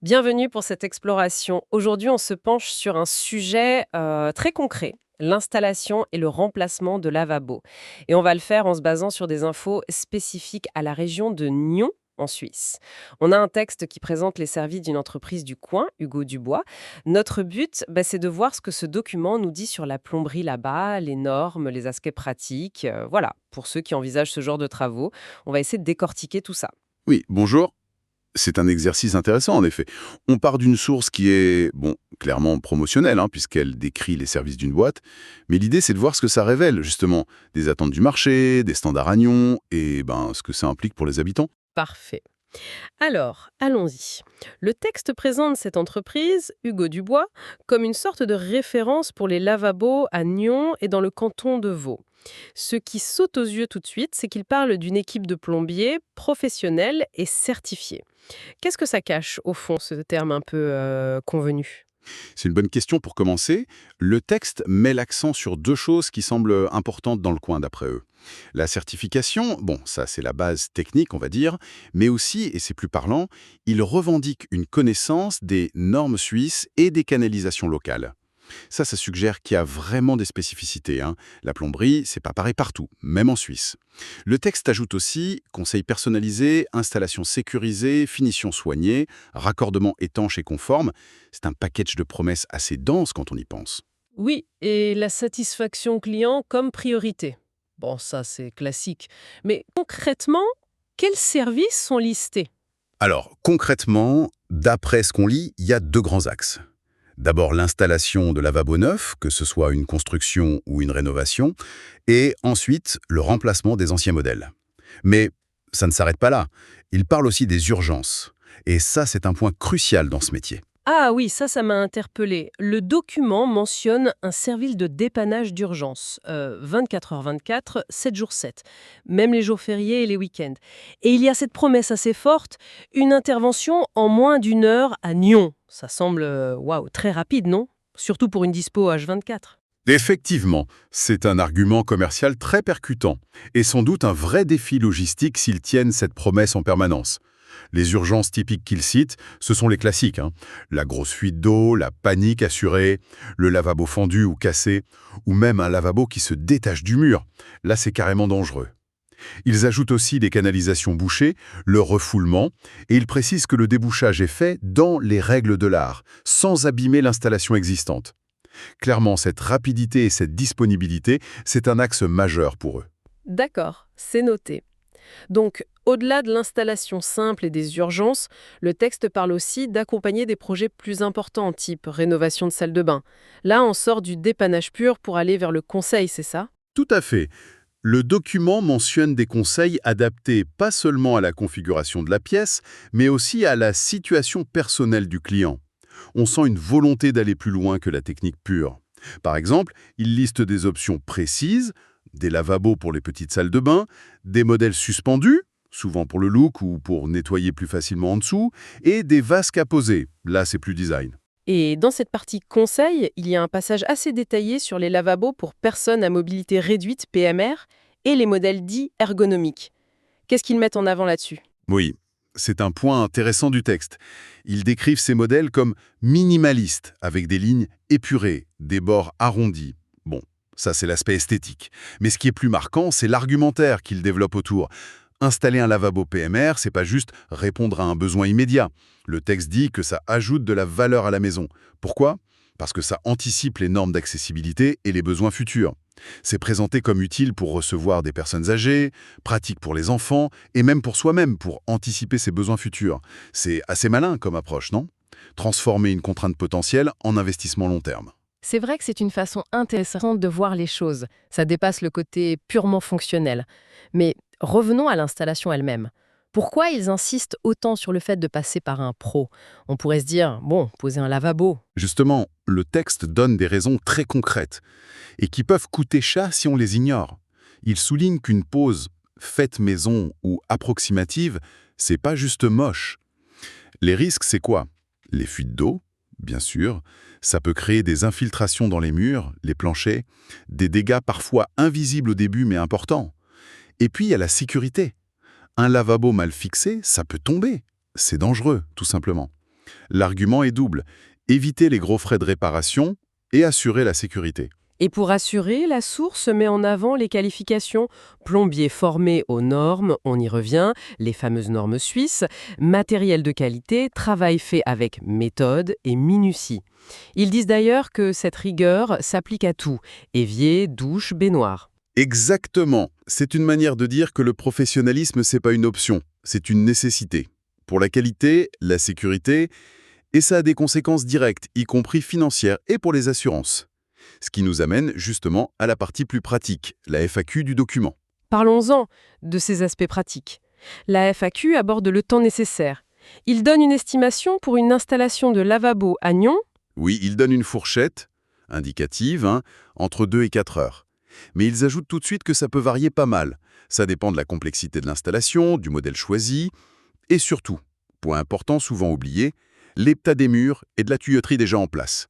Bienvenue pour cette exploration. Aujourd'hui, on se penche sur un sujet très concret, l'installation et le remplacement de lavabos. Et on va le faire en se basant sur des infos spécifiques à la région de Nyon, en Suisse. On a un texte qui présente les services d'une entreprise du coin, Hugo Dubois. Notre but, c'est de voir ce que ce document nous dit sur la plomberie là-bas, les normes, les aspects pratiques. Voilà, pour ceux qui envisagent ce genre de travaux, on va essayer de décortiquer tout ça. Oui, bonjour. C'est un exercice intéressant, en effet. On part d'une source qui est, bon, clairement promotionnelle, puisqu'elle décrit les services d'une boîte, mais l'idée, c'est de voir ce que ça révèle, justement, des attentes du marché, des standards à Nyon, et ce que ça implique pour les habitants. Parfait. Alors, allons-y. Le texte présente cette entreprise, Hugo Dubois, comme une sorte de référence pour les lavabos à Nyon et dans le canton de Vaud. Ce qui saute aux yeux tout de suite, c'est qu'il parle d'une équipe de plombiers professionnels et certifiés. Qu'est-ce que ça cache, au fond, ce terme un peu convenu? C'est une bonne question pour commencer. Le texte met l'accent sur deux choses qui semblent importantes dans le coin, d'après eux. La certification, bon, ça c'est la base technique, on va dire, mais aussi, et c'est plus parlant, il revendique une connaissance des normes suisses et des canalisations locales. Ça suggère qu'il y a vraiment des spécificités. La plomberie, c'est pas pareil partout, même en Suisse. Le texte ajoute aussi conseils personnalisés, installation sécurisée, finition soignée, raccordement étanche et conforme. C'est un package de promesses assez dense quand on y pense. Oui, et la satisfaction client comme priorité. Bon, ça c'est classique. Mais concrètement, quels services sont listés? Alors, concrètement, d'après ce qu'on lit, il y a deux grands axes. D'abord l'installation de lavabo neuf, que ce soit une construction ou une rénovation, et ensuite le remplacement des anciens modèles. Mais ça ne s'arrête pas là. Il parle aussi des urgences. Et ça, c'est un point crucial dans ce métier. Ah oui, ça m'a interpellé. Le document mentionne un service de dépannage d'urgence, 24 heures 24, 7 jours 7, même les jours fériés et les week-ends. Et il y a cette promesse assez forte, une intervention en moins d'une heure à Nyon. Ça semble, waouh, très rapide, non? Surtout pour une dispo H24. Effectivement, c'est un argument commercial très percutant, et sans doute un vrai défi logistique s'ils tiennent cette promesse en permanence. Les urgences typiques qu'ils citent, ce sont les classiques. La grosse fuite d'eau, la panique assurée, le lavabo fendu ou cassé, ou même un lavabo qui se détache du mur. Là, c'est carrément dangereux. Ils ajoutent aussi les canalisations bouchées, le refoulement, et ils précisent que le débouchage est fait dans les règles de l'art, sans abîmer l'installation existante. Clairement, cette rapidité et cette disponibilité, c'est un axe majeur pour eux. D'accord, c'est noté. Donc, au-delà de l'installation simple et des urgences, le texte parle aussi d'accompagner des projets plus importants, type rénovation de salle de bain. Là, on sort du dépannage pur pour aller vers le conseil, c'est ça? Tout à fait. Le document mentionne des conseils adaptés pas seulement à la configuration de la pièce, mais aussi à la situation personnelle du client. On sent une volonté d'aller plus loin que la technique pure. Par exemple, il liste des options précises, des lavabos pour les petites salles de bain, des modèles suspendus, souvent pour le look ou pour nettoyer plus facilement en dessous, et des vasques à poser. Là, c'est plus design. Et dans cette partie conseil, il y a un passage assez détaillé sur les lavabos pour personnes à mobilité réduite, PMR, et les modèles dits ergonomiques. Qu'est-ce qu'ils mettent en avant là-dessus? Oui, c'est un point intéressant du texte. Ils décrivent ces modèles comme minimalistes, avec des lignes épurées, des bords arrondis. Bon, ça c'est l'aspect esthétique. Mais ce qui est plus marquant, c'est l'argumentaire qu'ils développent autour. Installer un lavabo PMR, c'est pas juste répondre à un besoin immédiat. Le texte dit que ça ajoute de la valeur à la maison. Pourquoi? Parce que ça anticipe les normes d'accessibilité et les besoins futurs. C'est présenté comme utile pour recevoir des personnes âgées, pratique pour les enfants et même pour soi-même, pour anticiper ses besoins futurs. C'est assez malin comme approche, non? Transformer une contrainte potentielle en investissement long terme. C'est vrai que c'est une façon intéressante de voir les choses. Ça dépasse le côté purement fonctionnel. Mais revenons à l'installation elle-même. Pourquoi ils insistent autant sur le fait de passer par un pro? On pourrait se dire, bon, poser un lavabo. Justement, le texte donne des raisons très concrètes et qui peuvent coûter cher si on les ignore. Il souligne qu'une pose faite maison ou approximative, c'est pas juste moche. Les risques, c'est quoi? Les fuites d'eau, bien sûr. Ça peut créer des infiltrations dans les murs, les planchers, des dégâts parfois invisibles au début mais importants. Et puis, il y a la sécurité. Un lavabo mal fixé, ça peut tomber. C'est dangereux, tout simplement. L'argument est double. Éviter les gros frais de réparation et assurer la sécurité. Et pour assurer, la source met en avant les qualifications plombier formé aux normes, on y revient, les fameuses normes suisses, matériel de qualité, travail fait avec méthode et minutie. Ils disent d'ailleurs que cette rigueur s'applique à tout, évier, douche, baignoire. Exactement. C'est une manière de dire que le professionnalisme, c'est pas une option, c'est une nécessité. Pour la qualité, la sécurité, et ça a des conséquences directes, y compris financières et pour les assurances. Ce qui nous amène justement à la partie plus pratique, la FAQ du document. Parlons-en de ces aspects pratiques. La FAQ aborde le temps nécessaire. Il donne une estimation pour une installation de lavabo à Nyon. Oui, ils donnent une fourchette, indicative, entre 2 et 4 heures. Mais ils ajoutent tout de suite que ça peut varier pas mal. Ça dépend de la complexité de l'installation, du modèle choisi, et surtout, point important souvent oublié, l'état des murs et de la tuyauterie déjà en place.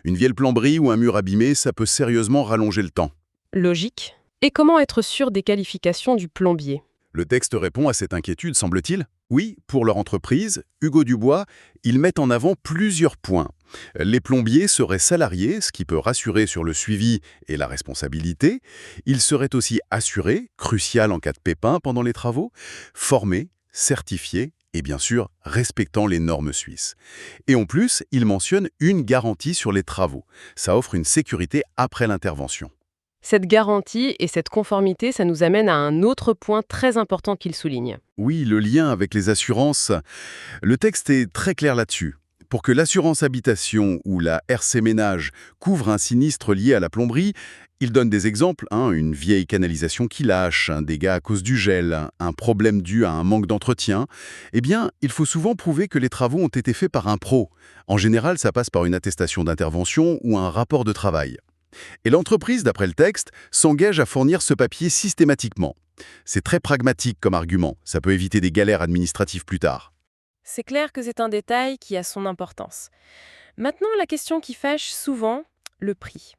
Une vieille plomberie ou un mur abîmé, ça peut sérieusement rallonger le temps. Logique. Et comment être sûr des qualifications du plombier? Le texte répond à cette inquiétude, semble-t-il. Oui, pour leur entreprise, Hugo Dubois, ils mettent en avant plusieurs points. Les plombiers seraient salariés, ce qui peut rassurer sur le suivi et la responsabilité. Ils seraient aussi assurés, crucial en cas de pépin pendant les travaux, formés, certifiés et bien sûr respectant les normes suisses. Et en plus, ils mentionnent une garantie sur les travaux. Ça offre une sécurité après l'intervention. Cette garantie et cette conformité, ça nous amène à un autre point très important qu'il souligne. Oui, le lien avec les assurances, le texte est très clair là-dessus. Pour que l'assurance habitation ou la RC Ménage couvre un sinistre lié à la plomberie, il donne des exemples, une vieille canalisation qui lâche, un dégât à cause du gel, un problème dû à un manque d'entretien. Eh bien, il faut souvent prouver que les travaux ont été faits par un pro. En général, ça passe par une attestation d'intervention ou un rapport de travail. Et l'entreprise, d'après le texte, s'engage à fournir ce papier systématiquement. C'est très pragmatique comme argument, ça peut éviter des galères administratives plus tard. C'est clair que c'est un détail qui a son importance. Maintenant, la question qui fâche souvent, le prix.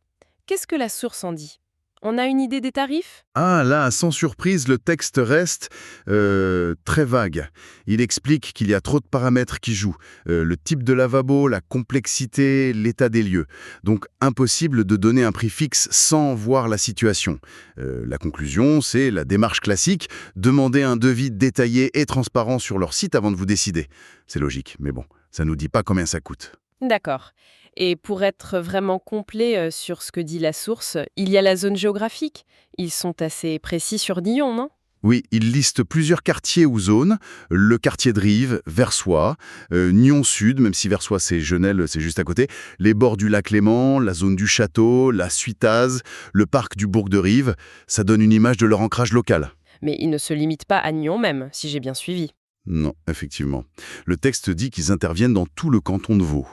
Qu'est-ce que la source en dit? On a une idée des tarifs? Ah là, sans surprise, le texte reste très vague. Il explique qu'il y a trop de paramètres qui jouent. Le type de lavabo, la complexité, l'état des lieux. Donc impossible de donner un prix fixe sans voir la situation. La conclusion, c'est la démarche classique, demander un devis détaillé et transparent sur leur site avant de vous décider. C'est logique, mais bon, ça nous dit pas combien ça coûte. D'accord. Et pour être vraiment complet sur ce que dit la source, il y a la zone géographique. Ils sont assez précis sur Nyon, non? Oui, il liste plusieurs quartiers ou zones. Le quartier de Rive, Versoix, Nyon Sud, même si Versoix c'est Genel, c'est juste à côté, les bords du lac Léman, la zone du château, la Suitaz, le parc du bourg de Rive. Ça donne une image de leur ancrage local. Mais ils ne se limitent pas à Nyon même, si j'ai bien suivi. Non, effectivement. Le texte dit qu'ils interviennent dans tout le canton de Vaud.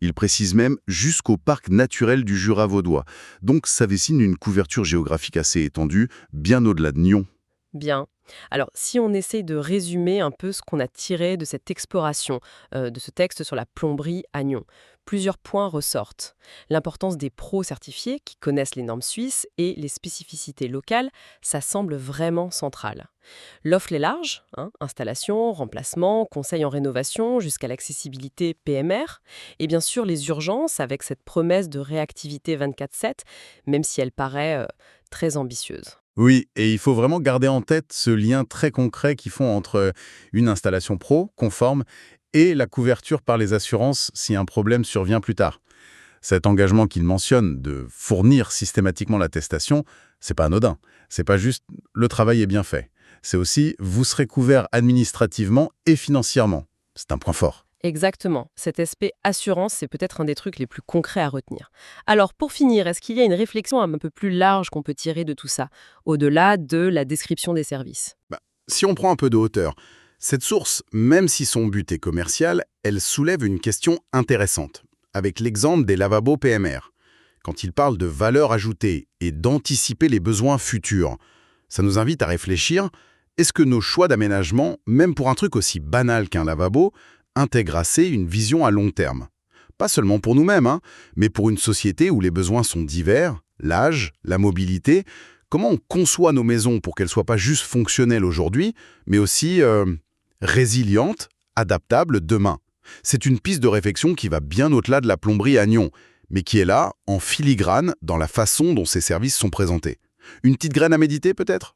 Il précise même jusqu'au parc naturel du Jura vaudois. Donc ça dessine une couverture géographique assez étendue, bien au-delà de Nyon. Bien. Alors, si on essaye de résumer un peu ce qu'on a tiré de cette exploration, de ce texte sur la plomberie à Nyon, plusieurs points ressortent. L'importance des pros certifiés qui connaissent les normes suisses et les spécificités locales, ça semble vraiment central. L'offre est large, installation, remplacement, conseil en rénovation, jusqu'à l'accessibilité PMR, et bien sûr les urgences avec cette promesse de réactivité 24/7, même si elle paraît très ambitieuse. Oui, et il faut vraiment garder en tête ce lien très concret qu'ils font entre une installation pro, conforme, et la couverture par les assurances si un problème survient plus tard. Cet engagement qu'il mentionne de fournir systématiquement l'attestation, c'est pas anodin. C'est pas juste le travail est bien fait. C'est aussi vous serez couvert administrativement et financièrement. C'est un point fort. Exactement. Cet aspect assurance, c'est peut-être un des trucs les plus concrets à retenir. Alors, pour finir, est-ce qu'il y a une réflexion un peu plus large qu'on peut tirer de tout ça, au-delà de la description des services? Si on prend un peu de hauteur, cette source, même si son but est commercial, elle soulève une question intéressante, avec l'exemple des lavabos PMR. Quand il parle de valeur ajoutée et d'anticiper les besoins futurs, ça nous invite à réfléchir, est-ce que nos choix d'aménagement, même pour un truc aussi banal qu'un lavabo, intègrent assez une vision à long terme? Pas seulement pour nous-mêmes, mais pour une société où les besoins sont divers, l'âge, la mobilité. Comment on conçoit nos maisons pour qu'elles soient pas juste fonctionnelles aujourd'hui, mais aussi résilientes, adaptables demain? C'est une piste de réflexion qui va bien au-delà de la plomberie à Nyon, mais qui est là, en filigrane, dans la façon dont ces services sont présentés. Une petite graine à méditer peut-être?